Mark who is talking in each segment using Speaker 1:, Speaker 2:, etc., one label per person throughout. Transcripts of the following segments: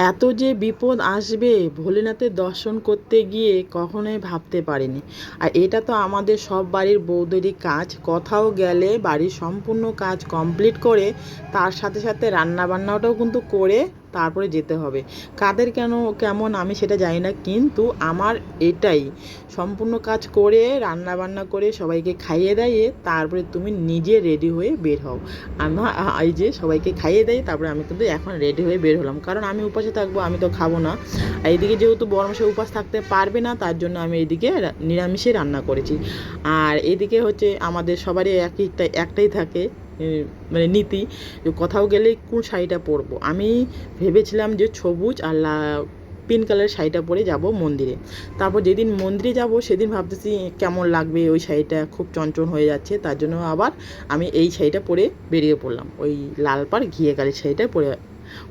Speaker 1: এত যে বিপদ আসবে ভোলেনাথের দর্শন করতে গিয়ে কখনোই ভাবতে পারিনি। আর এটা তো আমাদের সব বাড়ির বউদেরই কাজ, কোথাও গেলে বাড়ির সম্পূর্ণ কাজ কমপ্লিট করে তার সাথে সাথে রান্নাবান্নাটাও কিন্তু করে তারপরে যেতে হবে। কাদের কেন কেমন আমি সেটা জানি না, কিন্তু আমার এটাই সম্পূর্ণ কাজ করে রান্নাবান্না করে সবাইকে খাইয়ে দাইয়ে তারপরে তুমি নিজে রেডি হয়ে বের হও। আমার এই যে সবাইকে খাইয়ে দেয় তারপরে আমি কিন্তু এখন রেডি হয়ে বের হলাম, কারণ আমি উপাসে থাকবো, আমি তো খাবো না। আর এইদিকে যেহেতু বড়মশাই উপাস থাকতে পারবে না, তার জন্য আমি এইদিকে নিরামিষে রান্না করেছি। আর এদিকে হচ্ছে আমাদের সবারই একটাই থাকে মানে নীতি, কোথাও গেলে কোন শাড়িটা পরবো। আমি ভেবেছিলাম যে সবুজ আর পিঙ্ক কালারের শাড়িটা পরে যাব মন্দিরে। তারপর যেদিন মন্দিরে যাব সেদিন ভাবতেছি কেমন লাগবে, ওই শাড়িটা খুব চঞ্চল হয়ে যাচ্ছে, তার জন্য আবার আমি এই শাড়িটা পরে বেরিয়ে পড়লাম, ওই লাল পাড় ঘিয়ে কালের শাড়িটা পরে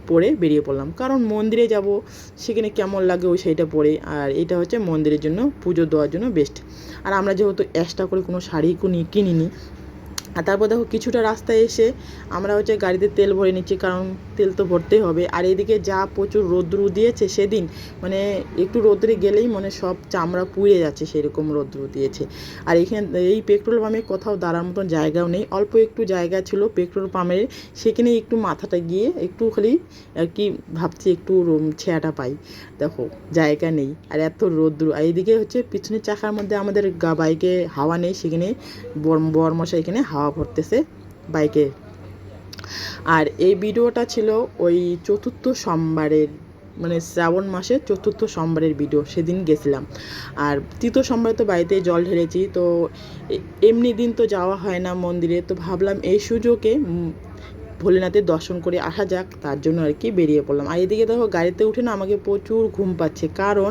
Speaker 1: পরে বেরিয়ে পড়লাম, কারণ মন্দিরে যাব সেখানে কেমন লাগে ওই শাড়িটা পরে। আর এটা হচ্ছে মন্দিরের জন্য পুজো দেওয়ার জন্য বেস্ট। আর আমরা যেহেতু এক্সট্রা করে কোনো শাড়ি কিনিনি। আর তারপর দেখো কিছুটা রাস্তায় এসে আমরা হচ্ছে গাড়িতে তেল ভরে নিচ্ছি, কারণ তেল তো ভরতেই হবে। আর এদিকে যা প্রচুর রৌদ্র দিয়েছে সেদিন, মানে একটু রৌদ্রে গেলেই মানে সব চামড়া পুড়ে যাচ্ছে, সেরকম রৌদ্র দিয়েছে। আর এখানে এই পেট্রোল পাম্পে কোথাও দাঁড়ার মতন জায়গাও নেই, অল্প একটু জায়গা ছিল পেট্রোল পাম্পের, সেখানে একটু মাথাটা গিয়ে একটু খালি আর কি ভাবছি একটু ছেঁড়াটা পাই। দেখো জায়গা নেই আর এত রৌদ্র। আর এইদিকে হচ্ছে পিছনের চাকার মধ্যে আমাদের বাইকে হাওয়া নেই, সেখানে বরমশাই এখানে হাওয়া ভরতেছে বাইকে। আর এই ভিডিওটা ছিল ওই চতুর্থ সোমবারের, মানে শ্রাবণ মাসের চতুর্থ সোমবারের ভিডিও, সেদিন গেছিলাম। আর তৃতীয় সোমবারে তো বাড়িতে জল ঢেলেছি, তো এমনি দিন তো যাওয়া হয় না মন্দিরে, তো ভাবলাম এই সুযোগে ভোলেনাথের দর্শন করে আসা যাক, তার জন্য আর কি বেরিয়ে পড়লাম। আর এদিকে দেখো গাড়িতে উঠে না আমাকে প্রচুর ঘুম পাচ্ছে, কারণ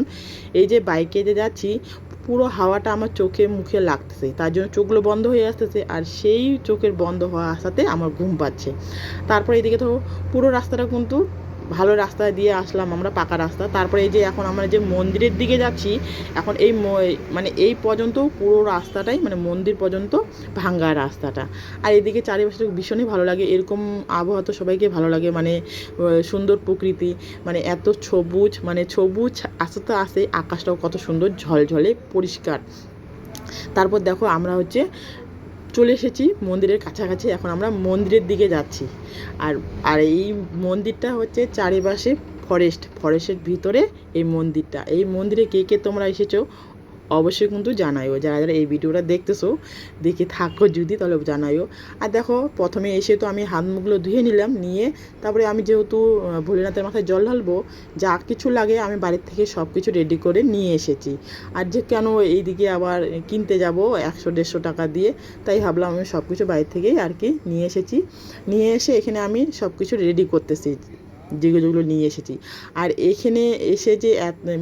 Speaker 1: এই যে বাইকে যে যাচ্ছি পুরো হাওয়াটা আমার চোখে মুখে লাগতেছে, তার জন্য চোখগুলো বন্ধ হয়ে আসতেছে, আর সেই চোখের বন্ধ হওয়া আসাতে আমার ঘুম পাচ্ছে। তারপরে এদিকে তো পুরো রাস্তাটা কিন্তু ভালো রাস্তা দিয়ে আসলাম আমরা, পাকা রাস্তা। তারপরে এই যে এখন আমরা যে মন্দিরের দিকে যাচ্ছি, এখন এই মানে এই পর্যন্ত পুরো রাস্তাটাই মানে মন্দির পর্যন্ত ভাঙ্গা রাস্তাটা। আর এদিকে চারিপাশে ভীষণই ভালো লাগে, এরকম আবহাওয়া তো সবাইকে ভালো লাগে, মানে সুন্দর প্রকৃতি, মানে এত সবুজ, মানে সবুজ আসতে তো আসে, আকাশটাও কত সুন্দর ঝলঝলে পরিষ্কার। তারপর দেখো আমরা হচ্ছে চলে এসেছি মন্দিরের কাছাকাছি, এখন আমরা মন্দিরের দিকে যাচ্ছি। আর আর এই মন্দিরটা হচ্ছে চারিপাশে ফরেস্টের ভিতরে এই মন্দিরটা। এই মন্দিরে কে কে তোমরা এসেছো অবশ্যই কিন্তু জানাইও, যারা যারা এই ভিডিওটা দেখতেছো দেখে থাকো যদি, তাহলে জানাইও। আর দেখো প্রথমে এসে তো আমি হাত মুখগুলো ধুয়ে নিলাম, নিয়ে তারপরে আমি যেহেতু ভোলেনাথের মাথায় জল ঢালবো, যা কিছু লাগে আমি বাড়ির থেকে সব কিছু রেডি করে নিয়ে এসেছি। আর যে কেন এইদিকে আবার কিনতে যাব 100-150 টাকা দিয়ে, তাই ভাবলাম আমি সব কিছু বাড়ির থেকেই আর কি নিয়ে এসেছি। নিয়ে এসে এখানে আমি সব কিছু রেডি করতেছি যেগুলো যেগুলো নিয়ে এসেছি। আর এখানে এসে যে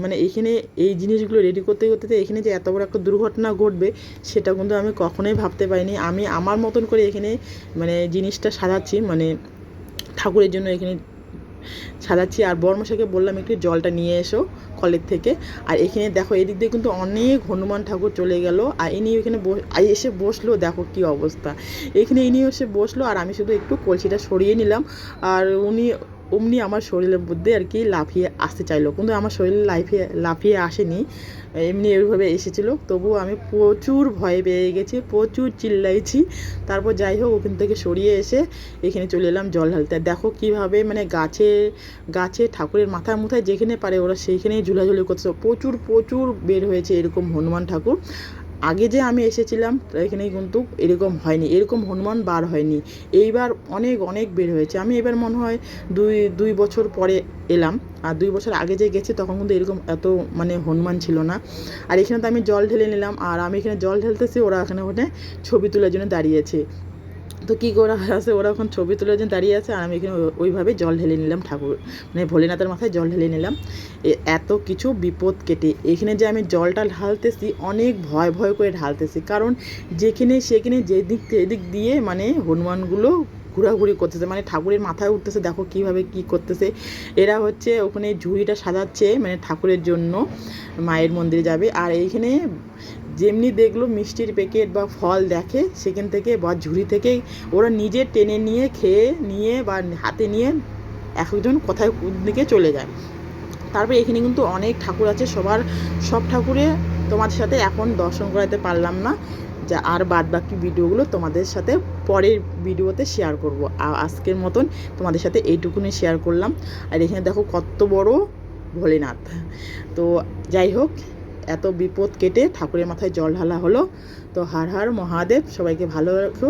Speaker 1: মানে এখানে এই জিনিসগুলো রেডি করতে করতে এখানে যে এত বড় একটা দুর্ঘটনা ঘটবে সেটা কিন্তু আমি কখনোই ভাবতে পারিনি। আমি আমার মতন করে এখানে মানে জিনিসটা সাজাচ্ছি, মানে ঠাকুরের জন্য এখানে সাজাচ্ছি। আর বর্মশাইকে বললাম একটু জলটা নিয়ে এসো কলের থেকে। আর এখানে দেখো এদিক দিয়ে কিন্তু অনেক হনুমান ঠাকুর চলে গেল, আর ইনি এখানে এসে বসলো, দেখো কি অবস্থা। এখানে ইনি এসে বসলো আর আমি শুধু একটু কলসিটা সরিয়ে নিলাম, আর উনি অমনি আমার শরীরের মধ্যে আর কি লাফিয়ে আসতে চাইলো, কিন্তু আমার শরীরে লাফিয়ে আসেনি, এমনি এইভাবে এসেছিলো। তবুও আমি প্রচুর ভয় পেয়ে গেছি, প্রচুর চিল্লাইছি। তারপর যাই হোক ওখান থেকে সরিয়ে এসে এখানে চলে এলাম জল ঢালতে। দেখো কীভাবে মানে গাছে ঠাকুরের মাথার মুথায় যেখানে পারে ওরা সেইখানেই ঝুলাঝুলি করছে, প্রচুর প্রচুর বের হয়েছে এরকম হনুমান ঠাকুর। আগে যে আমি এসেছিলাম এখানে কিন্তু এরকম হয়নি, এরকম হনুমান বার হয়নি, এইবার অনেক অনেক বের হয়েছে। আমি এবার মনে হয় দুই বছর পরে এলাম, আর 2 বছর আগে যে গেছি তখন কিন্তু এরকম এত মানে হনুমান ছিল না। আর এখানে তো আমি জল ঢেলে নিলাম, আর আমি এখানে জল ঢেলতেছি, ওরা এখানে ওখানে ছবি তোলার জন্য দাঁড়িয়েছে। তো কী করা আছে, ওরা এখন ছবি তোলার জন্য দাঁড়িয়ে আছে, আর আমি এখানে ওইভাবে জল ঢেলে নিলাম ঠাকুর, মানে ভোলেনাথের মাথায় জল ঢেলে নিলাম। এত কিছু বিপদ কেটে এখানে যে আমি জলটা ঢালতেছি অনেক ভয় ভয় করে ঢালতেছি, কারণ যেখানে সেখানে যেদিক দিয়ে মানে হনুমানগুলো ঘোরাঘুরি করতেছে, মানে ঠাকুরের মাথায় উঠতেছে, দেখো কীভাবে কী করতেছে। এরা হচ্ছে ওখানে ঝুড়িটা সাজাচ্ছে মানে ঠাকুরের জন্য, মায়ের মন্দিরে যাবে। আর এইখানে যেমনি দেখলো মিষ্টির প্যাকেট বা ফল দেখে সেখান থেকে বা ঝুড়ি থেকে ওরা নিজে টেনে নিয়ে খেয়ে নিয়ে বা হাতে নিয়ে একজন কোথায় কোন দিকে চলে যায়। তারপরে এখানে কিন্তু অনেক ঠাকুর আছে, সব ঠাকুরে তোমাদের সাথে এখন দর্শন করাতে পারলাম না, যা আর বাদ বাকি ভিডিওগুলো তোমাদের সাথে পরের ভিডিওতে শেয়ার করব। আর আজকের মতন তোমাদের সাথে এইটুকুনি শেয়ার করলাম। আর এখানে দেখো কত বড় ভোলেনাথ। তো যাই হোক, এত বিপদ কেটে ঠাকুরের মাথায় জল ঢালা হলো। তো হর হর মহাদেব, সবাইকে ভালো রাখো।